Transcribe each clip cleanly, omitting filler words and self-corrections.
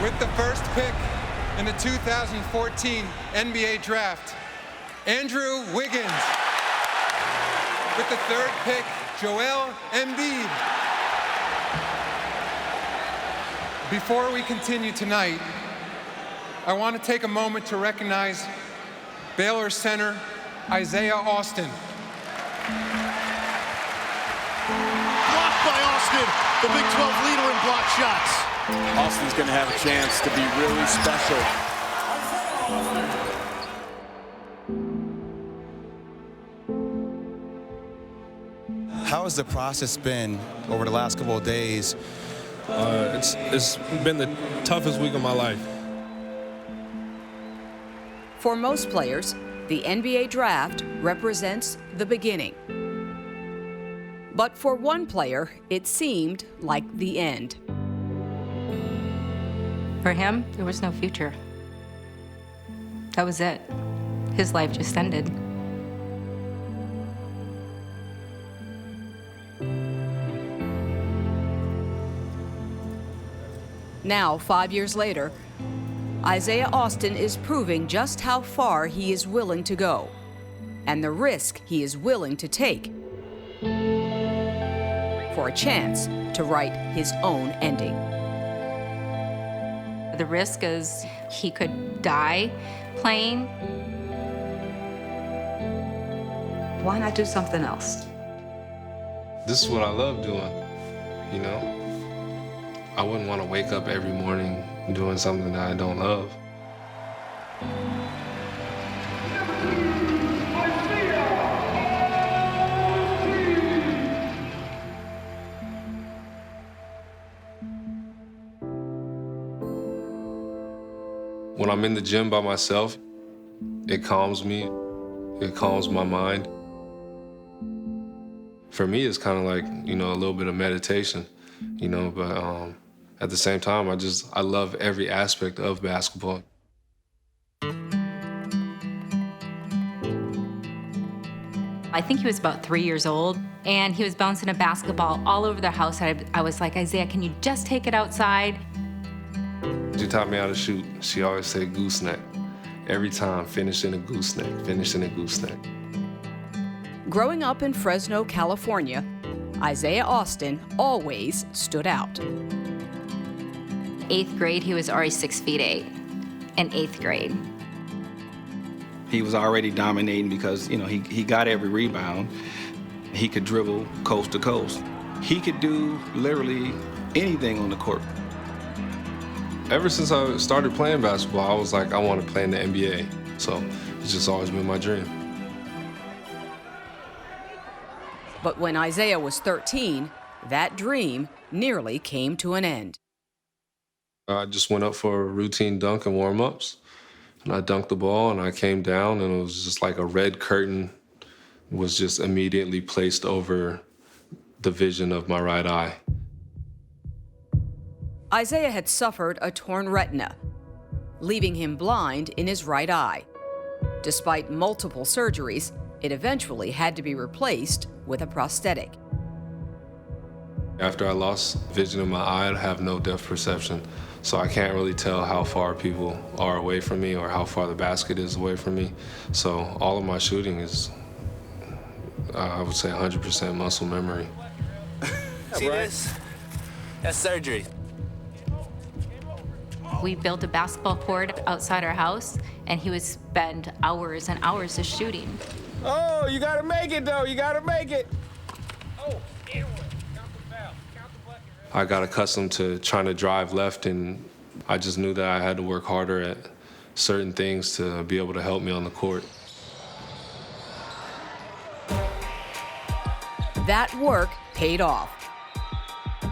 With the first pick in the 2014 NBA Draft, Andrew Wiggins. With the third pick, Joel Embiid. Before we continue tonight, I want to take a moment to recognize Baylor center Isaiah Austin. Blocked by Austin, the Big 12 leader in block shots. Austin's going to have a chance to be really special. How has the process been over the last couple of days? It's been the toughest week of my life. For most players, the NBA draft represents the beginning. But for one player, it seemed like the end. For him, there was no future. That was it. His life just ended. Now, 5 years later, Isaiah Austin is proving just how far he is willing to go and the risk he is willing to take for a chance to write his own ending. The risk is he could die playing. Why not do something else? This is what I love doing, you know? I wouldn't want to wake up every morning doing something that I don't love. When I'm in the gym by myself, it calms me. It calms my mind. For me, it's kind of like, you know, a little bit of meditation, you know, but at the same time, I love every aspect of basketball. I think he was about 3 years old, and he was bouncing a basketball all over the house. I was like, Isaiah, can you just take it outside? She taught me how to shoot. She always said gooseneck. Every time, finishing a gooseneck, finishing a gooseneck. Growing up in Fresno, California, Isaiah Austin always stood out. 8th grade, he was already 6'8" in 8th grade. He was already dominating because, you know, he got every rebound. He could dribble coast to coast. He could do literally anything on the court. Ever since I started playing basketball, I was like, I want to play in the NBA. So it's just always been my dream. But when Isaiah was 13, that dream nearly came to an end. I just went up for a routine dunk and warm-ups, and I dunked the ball, and I came down, and it was just like a red curtain was just immediately placed over the vision of my right eye. Isaiah had suffered a torn retina, leaving him blind in his right eye. Despite multiple surgeries, it eventually had to be replaced with a prosthetic. After I lost vision in my eye, I have no depth perception, so I can't really tell how far people are away from me or how far the basket is away from me. So all of my shooting is, I would say, 100% muscle memory. See this? That's surgery. We built a basketball court outside our house, and he would spend hours and hours just shooting. Oh, you gotta make it, though. You gotta make it. I got accustomed to trying to drive left, and I just knew that I had to work harder at certain things to be able to help me on the court. That work paid off.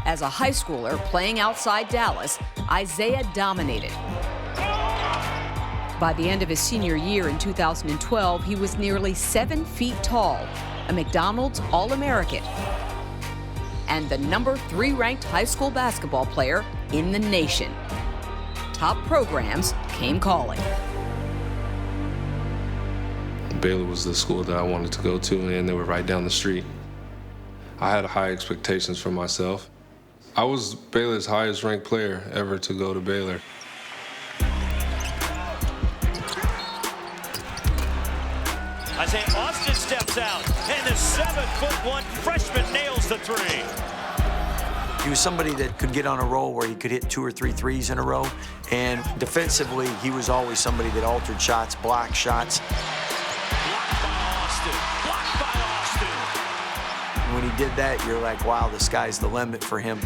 As a high schooler playing outside Dallas, Isaiah dominated. By the end of his senior year in 2012, he was nearly 7 feet tall, a McDonald's All-American, and the number 3 ranked high school basketball player in the nation. Top programs came calling. Baylor was the school that I wanted to go to, and they were right down the street. I had high expectations for myself. I was Baylor's highest ranked player ever to go to Baylor. Austin steps out, and the 7'1" freshman nails the three. He was somebody that could get on a roll where he could hit 2 or 3 threes in a row. And defensively, he was always somebody that altered shots, blocked shots. Blocked by Austin. Blocked by Austin. And when he did that, you're like, wow, the sky's the limit for him.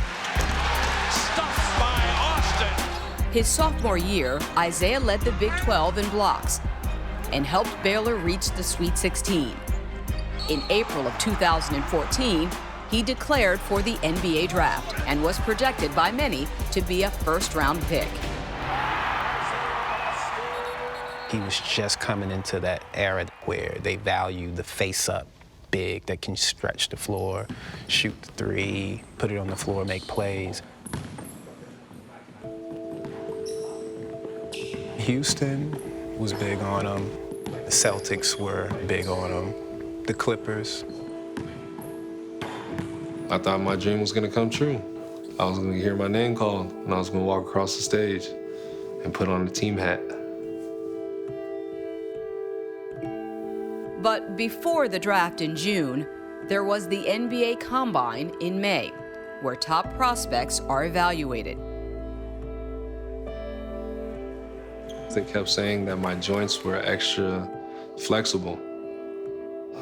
Stuffed by Austin. His sophomore year, Isaiah led the Big 12 in blocks and helped Baylor reach the Sweet 16. In April of 2014, he declared for the NBA draft and was projected by many to be a first-round pick. He was just coming into that era where they value the face-up big that can stretch the floor, shoot the three, put it on the floor, make plays. Houston was big on him. The Celtics were big on him. The Clippers. I thought my dream was gonna come true. I was gonna hear my name called, and I was gonna walk across the stage and put on a team hat. But before the draft in June, there was the NBA Combine in May, where top prospects are evaluated. They kept saying that my joints were extra flexible.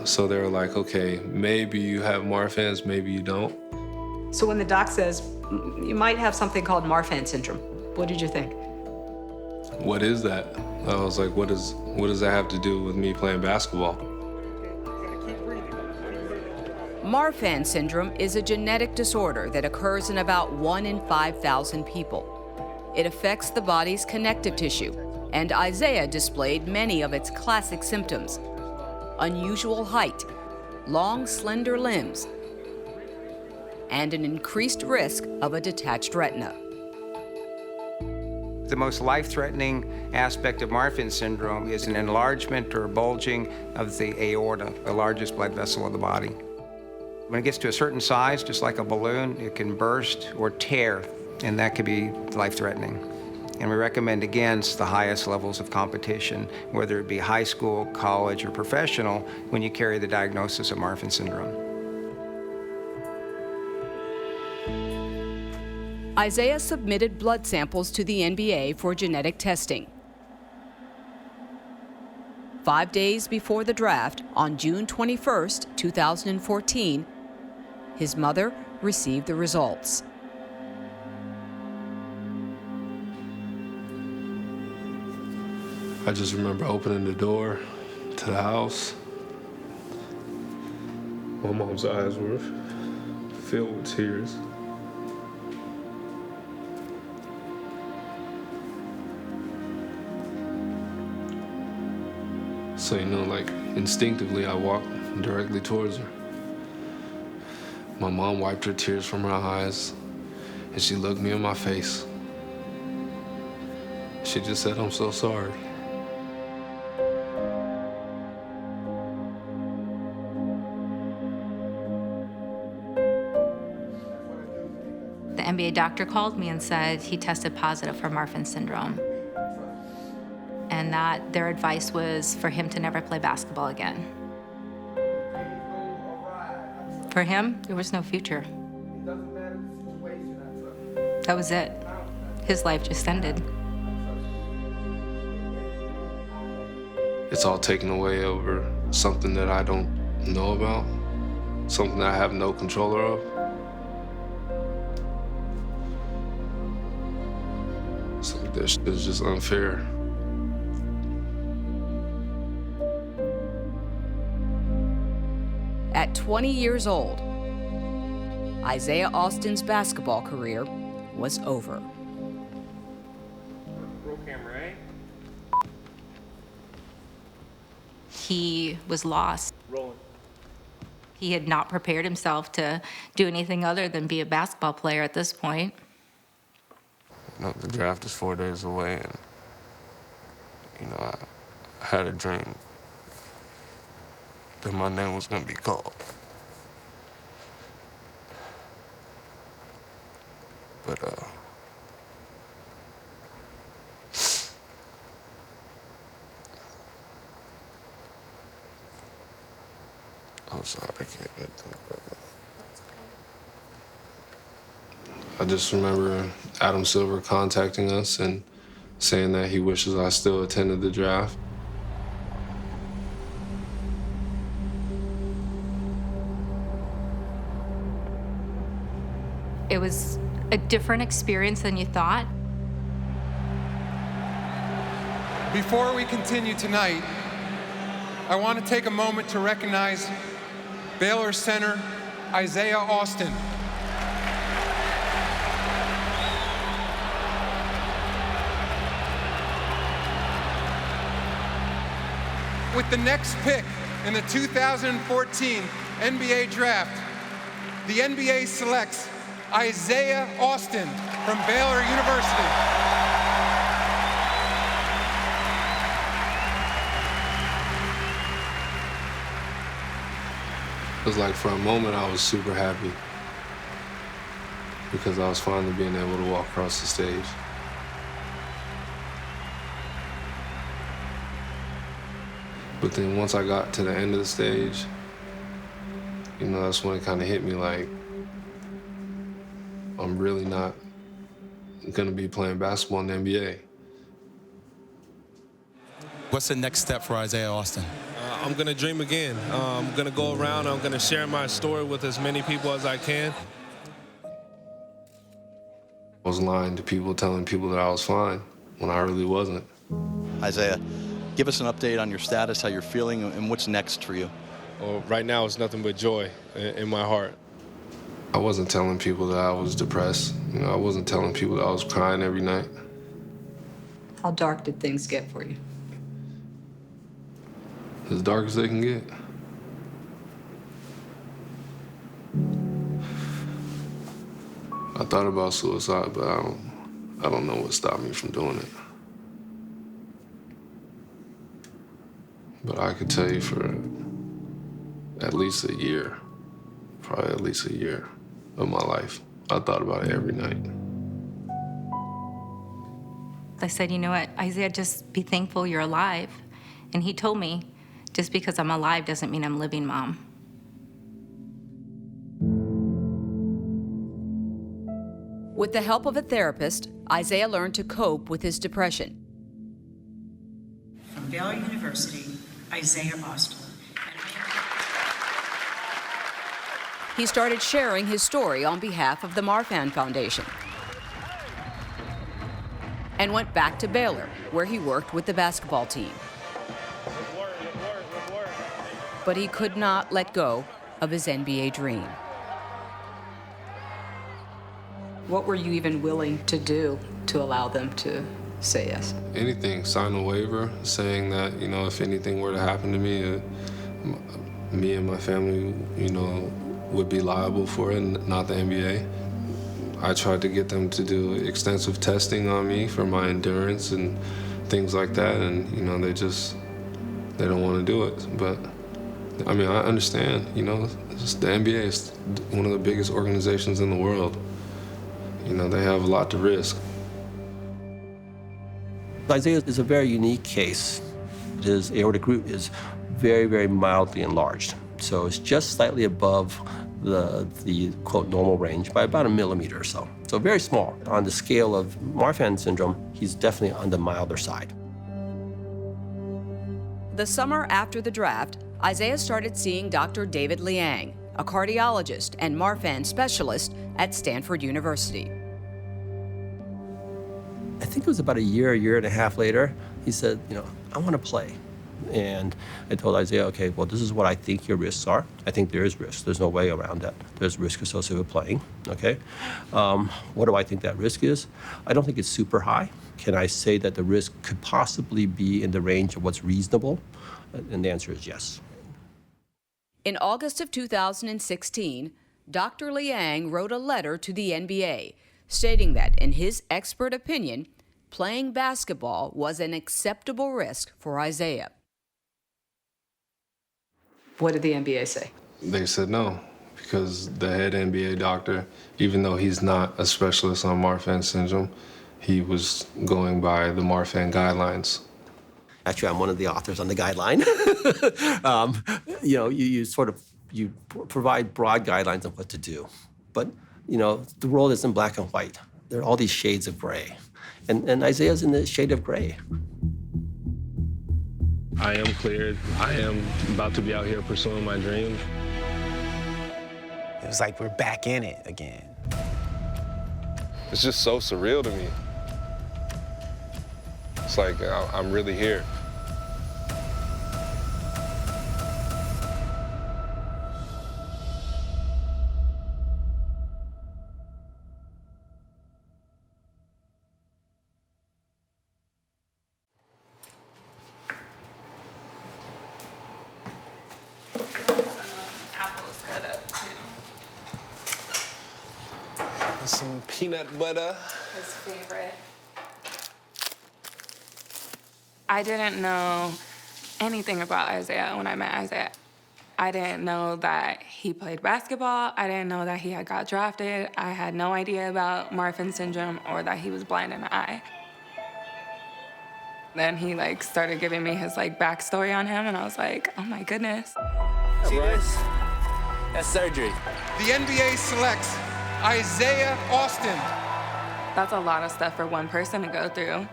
So they were like, okay, maybe you have Marfan's, maybe you don't. So when the doc says, you might have something called Marfan syndrome, what did you think? What is that? I was like, what does that have to do with me playing basketball? Marfan syndrome is a genetic disorder that occurs in about 1 in 5,000 people. It affects the body's connective tissue, and Isaiah displayed many of its classic symptoms: unusual height, long, slender limbs, and an increased risk of a detached retina. The most life-threatening aspect of Marfan syndrome is an enlargement or bulging of the aorta, the largest blood vessel of the body. When it gets to a certain size, just like a balloon, it can burst or tear, and that could be life-threatening. And we recommend against the highest levels of competition, whether it be high school, college, or professional, when you carry the diagnosis of Marfan syndrome. Isaiah submitted blood samples to the NBA for genetic testing. 5 days before the draft, on June 21st, 2014, his mother received the results. I just remember opening the door to the house. My mom's eyes were filled with tears. So, like instinctively, I walked directly towards her. My mom wiped her tears from her eyes, and she looked me in my face. She just said, "I'm so sorry." The NBA doctor called me and said he tested positive for Marfan syndrome, and that their advice was for him to never play basketball again. For him, there was no future. That was it. His life just ended. It's all taken away over something that I don't know about, something that I have no control of. So this is just unfair. At 20 years old, Isaiah Austin's basketball career was over. Roll camera, eh? He was lost. Rolling. He had not prepared himself to do anything other than be a basketball player at this point. The draft is 4 days away, and I had a dream that my name was gonna be called. But outside. I can't get them. I just remember Adam Silver contacting us and saying that he wishes I still attended the draft. It was a different experience than you thought. Before we continue tonight, I want to take a moment to recognize Baylor center Isaiah Austin. With the next pick in the 2014 NBA Draft, the NBA selects Isaiah Austin from Baylor University. It was like for a moment I was super happy because I was finally being able to walk across the stage. But then once I got to the end of the stage, you know, that's when it kind of hit me like, I'm really not gonna be playing basketball in the NBA. What's the next step for Isaiah Austin? I'm gonna dream again. I'm gonna go around, I'm gonna share my story with as many people as I can. I was lying to people, telling people that I was fine when I really wasn't. Isaiah, give us an update on your status, how you're feeling, and what's next for you. Well, right now it's nothing but joy in my heart. I wasn't telling people that I was depressed. You know, I wasn't telling people that I was crying every night. How dark did things get for you? As dark as they can get. I thought about suicide, but I don't know what stopped me from doing it. But I could tell you for at least a year, probably at least a year of my life, I thought about it every night. I said, you know what, Isaiah, just be thankful you're alive. And he told me, just because I'm alive doesn't mean I'm living, Mom. With the help of a therapist, Isaiah learned to cope with his depression. From Baylor University, Isaiah Austin. He started sharing his story on behalf of the Marfan Foundation and went back to Baylor, where he worked with the basketball team. But he could not let go of his NBA dream. What were you even willing to do to allow them to say yes? Anything, sign a waiver saying that, you know, if anything were to happen to me, me and my family, you know, would be liable for it, not the NBA. I tried to get them to do extensive testing on me for my endurance and things like that, and, you know, they don't want to do it. But, I mean, I understand, you know, the NBA is one of the biggest organizations in the world. You know, they have a lot to risk. Isaiah is a very unique case. His aortic root is very, very mildly enlarged. So it's just slightly above the quote normal range by about 1 millimeter or so. So very small. On the scale of Marfan syndrome, he's definitely on the milder side. The summer after the draft, Isaiah started seeing Dr. David Liang, a cardiologist and Marfan specialist at Stanford University. I think it was about a year and a half later, he said, you know, I want to play. And I told Isaiah, okay, well, this is what I think your risks are. I think there is risk. There's no way around that. There's risk associated with playing, okay? What do I think that risk is? I don't think it's super high. Can I say that the risk could possibly be in the range of what's reasonable? And the answer is yes. In August of 2016, Dr. Liang wrote a letter to the NBA stating that, in his expert opinion, playing basketball was an acceptable risk for Isaiah. What did the NBA say? They said no, because the head NBA doctor, even though he's not a specialist on Marfan syndrome, he was going by the Marfan guidelines. Actually, I'm one of the authors on the guideline. You know, you sort of you provide broad guidelines on what to do. But, you know, the world isn't black and white. There are all these shades of gray. And Isaiah's in the shade of gray. I am cleared. I am about to be out here pursuing my dreams. It was like we're back in it again. It's just so surreal to me. It's like I'm really here. Some peanut butter. His favorite. I didn't know anything about Isaiah when I met Isaiah. I didn't know that he played basketball. I didn't know that he had got drafted. I had no idea about Marfan syndrome or that he was blind in the eye. Then he started giving me his backstory on him, and I was like, oh my goodness. See this? That's surgery. The NBA selects Isaiah Austin. That's a lot of stuff for one person to go through.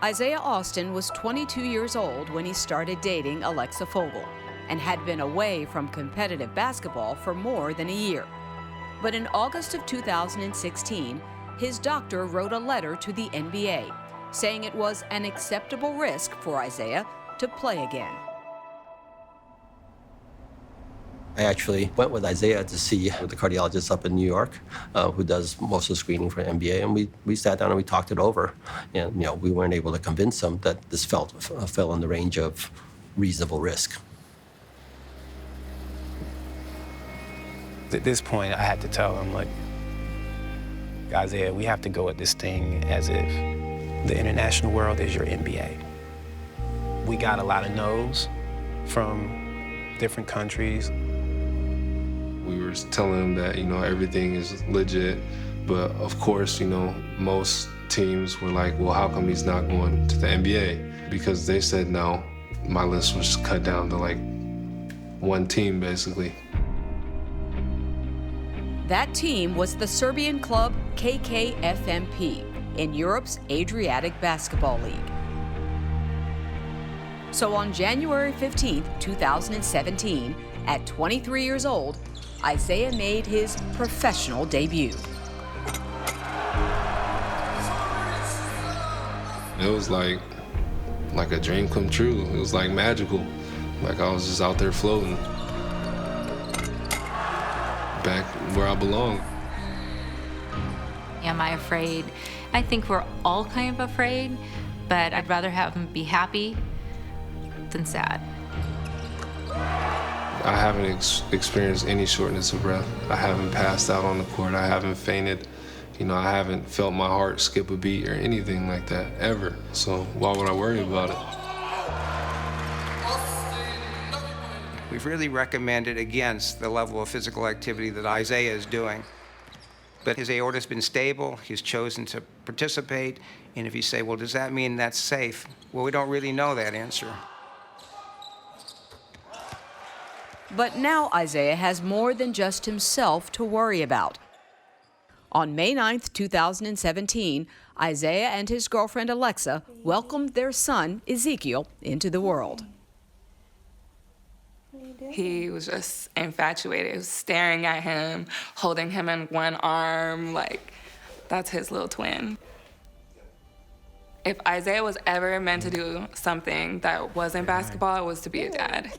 Isaiah Austin was 22 years old when he started dating Alexa Fogel and had been away from competitive basketball for more than a year. But in August of 2016, his doctor wrote a letter to the NBA saying it was an acceptable risk for Isaiah to play again. I actually went with Isaiah to see the cardiologist up in New York who does most of the screening for NBA, and we sat down and we talked it over. And we weren't able to convince him that this fell in the range of reasonable risk. At this point, I had to tell him, Isaiah, we have to go at this thing as if the international world is your NBA. We got a lot of no's from different countries. We were telling him that, everything is legit, but of course, most teams were like, well, how come he's not going to the NBA? Because they said no. My list was cut down to one team, basically. That team was the Serbian club KKFMP in Europe's Adriatic Basketball League. So on January 15, 2017, at 23 years old, Isaiah made his professional debut. It was like a dream come true. It was magical. I was just out there floating. Back where I belong. Am I afraid? I think we're all kind of afraid, but I'd rather have him be happy than sad. I haven't experienced any shortness of breath. I haven't passed out on the court. I haven't fainted. I haven't felt my heart skip a beat or anything like that, ever. So why would I worry about it? We've really recommended against the level of physical activity that Isaiah is doing. But his aorta's been stable, he's chosen to participate, and if you say, well, does that mean that's safe? Well, we don't really know that answer. But now Isaiah has more than just himself to worry about. On May 9th, 2017, Isaiah and his girlfriend Alexa welcomed their son, Ezekiel, into the world. He was just infatuated. He was staring at him, holding him in one arm, that's his little twin. If Isaiah was ever meant to do something that wasn't basketball, it was to be a dad.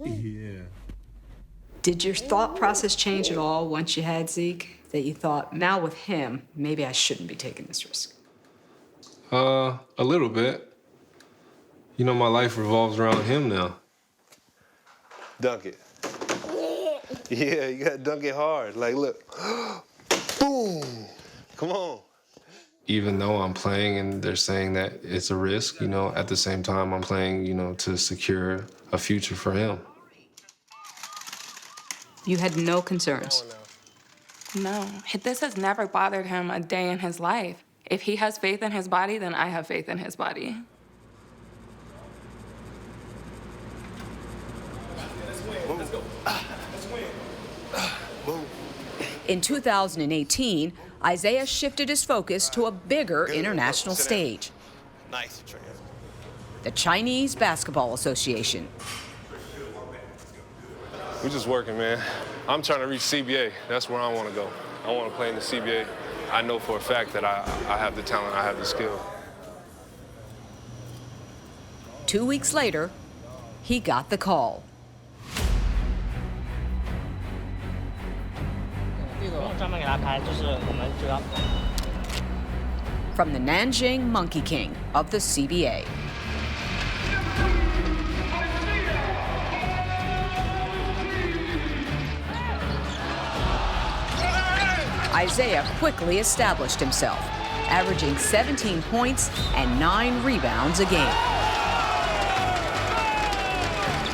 Yeah. Did your thought process change at all once you had Zeke? That you thought, now with him, maybe I shouldn't be taking this risk? A little bit. My life revolves around him now. Dunk it. Yeah, you gotta dunk it hard. Look. Boom. Come on. Even though I'm playing and they're saying that it's a risk, at the same time I'm playing, to secure a future for him. You had no concerns? No, this has never bothered him a day in his life. If he has faith in his body, then I have faith in his body. In 2018, Isaiah shifted his focus to a bigger international stage. Nice. The Chinese Basketball Association. We're just working, man. I'm trying to reach CBA. That's where I want to go. I want to play in the CBA. I know for a fact that I have the talent, I have the skill. 2 weeks later, he got the call. From the Nanjing Monkey King of the CBA. Isaiah quickly established himself, averaging 17 points and 9 rebounds a game.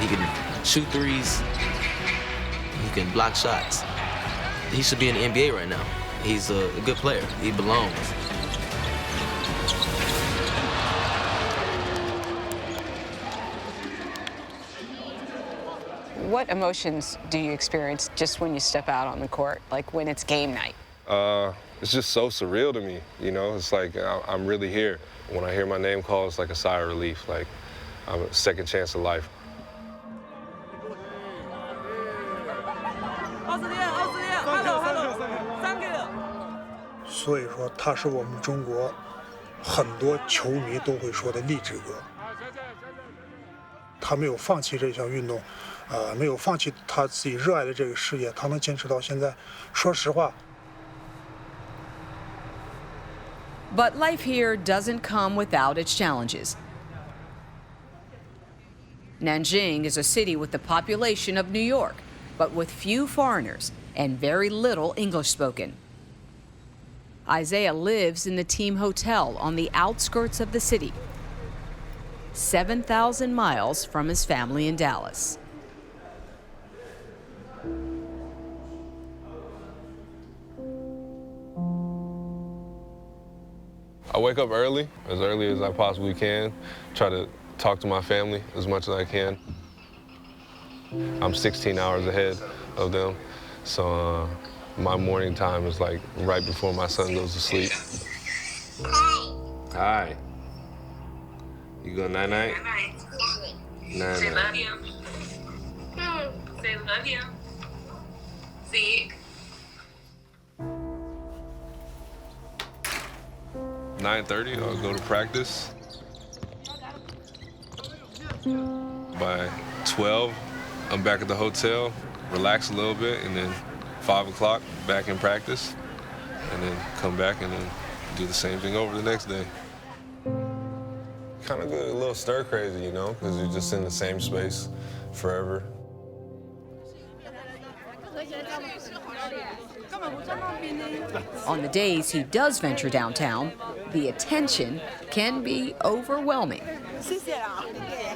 He can shoot threes. He can block shots. He should be in the NBA right now. He's a good player. He belongs. What emotions do you experience just when you step out on the court, like when it's game night? It's just so surreal to me, you know? It's like I'm really here. When I hear my name called, it's like a sigh of relief, like I'm a second chance of life. 所以说，它是我们中国很多球迷都会说的励志歌。他没有放弃这项运动，没有放弃他自己热爱的这个事业，他能坚持到现在。说实话。 But life here doesn't come without its challenges. Nanjing is a city with the population of New York, but with few foreigners and very little English spoken. Isaiah lives in the team hotel on the outskirts of the city, 7,000 miles from his family in Dallas. I wake up early as I possibly can, try to talk to my family as much as I can. I'm 16 hours ahead of them, so my morning time is like right before my son goes to sleep. Hi. You go night-night? Night-night. Say love you. Say love you. Zeke. 9:30, I'll go to practice. By 12, I'm back at the hotel, relax a little bit, and then 5 o'clock, back in practice, and then come back and then do the same thing over the next day. Kind of a little stir crazy, you know, because you're just in the same space forever. On the days he does venture downtown, the attention can be overwhelming.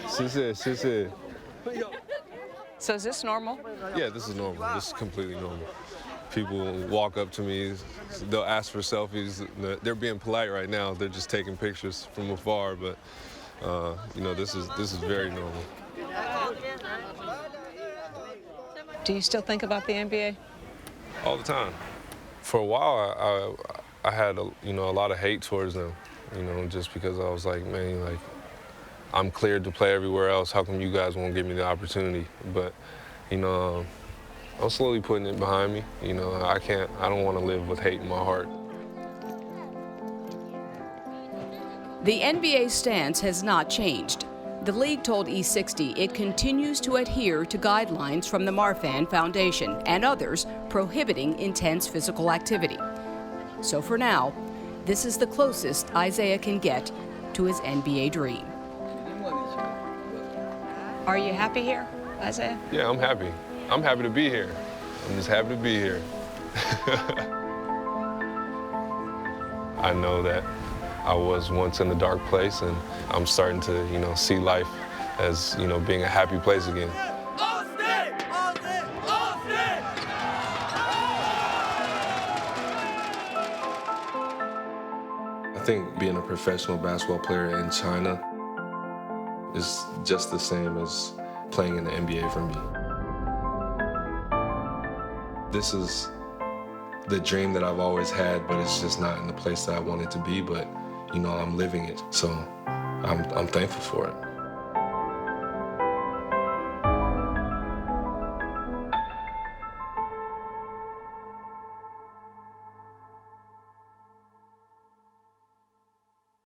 So is this normal? Yeah, this is normal. This is completely normal. People walk up to me, they'll ask for selfies. They're being polite right now. They're just taking pictures from afar, but you know, this is very normal. Do you still think about the NBA? All the time. For a while, I had a lot of hate towards them, you know, just because I was like, man, like, I'm cleared to play everywhere else. How come you guys won't give me the opportunity? But, you know, I'm slowly putting it behind me. You know, I don't want to live with hate in my heart. The NBA stance has not changed. The league told E60 it continues to adhere to guidelines from the Marfan Foundation and others prohibiting intense physical activity. So for now, this is the closest Isaiah can get to his NBA dream. Are you happy here, Isaiah? Yeah, I'm happy. I'm happy to be here. I'm just happy to be here. I know that I was once in a dark place, and I'm starting to, you know, see life as, you know, being a happy place again. I think being a professional basketball player in China is just the same as playing in the NBA for me. This is the dream that I've always had, but it's just not in the place that I want it to be, but you know, I'm living it. So I'm thankful for it.